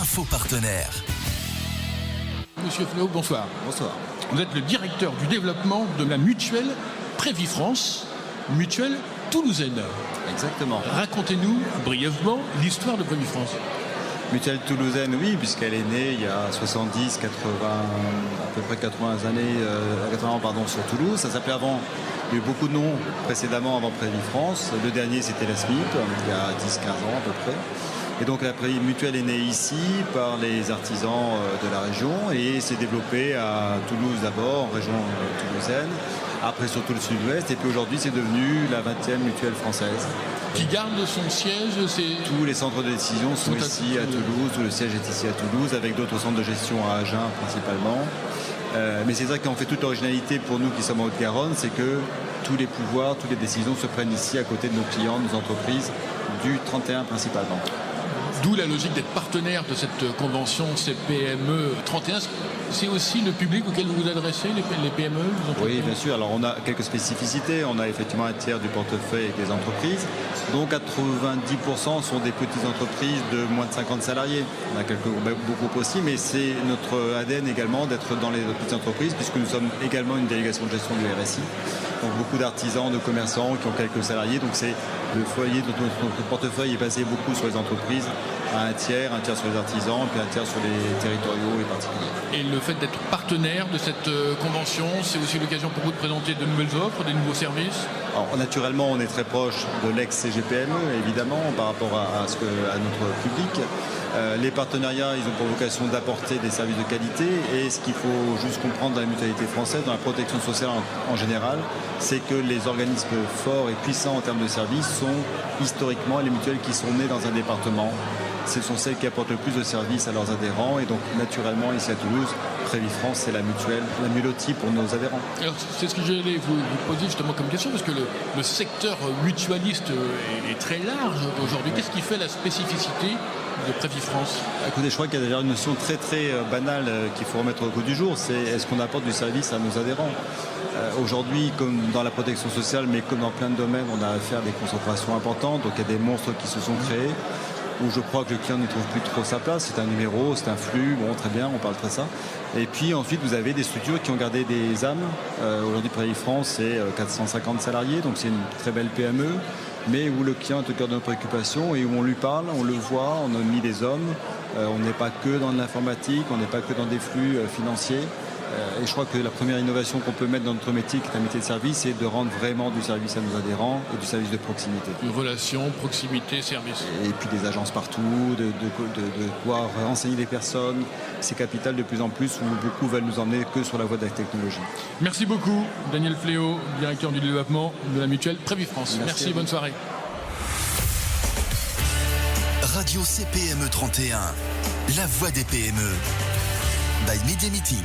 l'info partenaire. Monsieur Fléau, bonsoir. Bonsoir. Vous êtes le directeur du développement de la mutuelle Prévifrance, mutuelle toulousaine. Exactement. Racontez-nous brièvement l'histoire de Prévifrance. Mutuelle toulousaine, oui, puisqu'elle est née il y a 70, 80, à peu près 80 années, 80 ans, sur Toulouse. Ça s'appelait avant, il y a eu beaucoup de noms précédemment avant Prévifrance. Le dernier, c'était la SMIP, il y a 10-15 ans à peu près. Et donc la mutuelle est née ici par les artisans de la région et s'est développée à Toulouse d'abord, en région toulousaine, après surtout le sud-ouest, et puis aujourd'hui c'est devenu la 20e mutuelle française. Qui garde son siège, Tous les centres de décision sont ici à Toulouse, tout le siège est ici à Toulouse, avec d'autres centres de gestion à Agen principalement. Mais c'est vrai qu'en fait toute l'originalité pour nous qui sommes en Haute-Garonne, c'est que tous les pouvoirs, toutes les décisions se prennent ici à côté de nos clients, de nos entreprises, du 31 principalement. D'où la logique d'être partenaire de cette convention CPME 31. C'est aussi le public auquel vous vous adressez, les PME, les entreprises? Oui, bien sûr. Alors on a quelques spécificités. On a effectivement un tiers du portefeuille avec des entreprises, dont 90% sont des petites entreprises de moins de 50 salariés. On a beaucoup aussi, mais c'est notre ADN également d'être dans les petites entreprises, puisque nous sommes également une délégation de gestion du RSI. Donc beaucoup d'artisans, de commerçants qui ont quelques salariés. Donc c'est le foyer de notre portefeuille est basé beaucoup sur les entreprises, à un tiers sur les artisans, puis un tiers sur les territoriaux et particuliers. Et le fait d'être partenaire de cette convention, c'est aussi l'occasion pour vous de présenter de nouvelles offres, des nouveaux services? Alors, naturellement, on est très proche de l'ex-CGPME, évidemment, par rapport à notre public. Les partenariats, ils ont pour vocation d'apporter des services de qualité. Et ce qu'il faut juste comprendre dans la mutualité française, dans la protection sociale en général, c'est que les organismes forts et puissants en termes de services sont historiquement les mutuelles qui sont nées dans un département. Ce sont celles qui apportent le plus de services à leurs adhérents. Et donc, naturellement, ici à Toulouse, Prévifrance, c'est la mutuelle, la muloti pour nos adhérents. Alors, c'est ce que j'allais vous poser justement comme question, parce que le secteur mutualiste est très large aujourd'hui. Qu'est-ce qui fait la spécificité de Prévifrance? Écoutez, je crois qu'il y a déjà une notion très banale qu'il faut remettre au goût du jour, c'est est-ce qu'on apporte du service à nos adhérents? Aujourd'hui, comme dans la protection sociale, mais comme dans plein de domaines, on a affaire à des concentrations importantes, donc il y a des monstres qui se sont créés, où je crois que le client ne trouve plus trop sa place, c'est un numéro, c'est un flux, bon très bien, on parle de ça. Et puis ensuite vous avez des structures qui ont gardé des âmes. Aujourd'hui Prévifrance c'est 450 salariés, donc c'est une très belle PME, mais où le client est au cœur de nos préoccupations et où on lui parle, on le voit, on a mis des hommes, on n'est pas que dans l'informatique, on n'est pas que dans des flux financiers. Et je crois que la première innovation qu'on peut mettre dans notre métier, qui est un métier de service, c'est de rendre vraiment du service à nos adhérents et du service de proximité. Une relation, proximité, service. Et puis des agences partout, de pouvoir renseigner les personnes. C'est capital de plus en plus où beaucoup veulent nous emmener que sur la voie de la technologie. Merci beaucoup, Daniel Fléau, directeur du développement de la mutuelle Prévifrance. Merci, bonne soirée. Radio CPME 31, la voix des PME. By Media Meeting.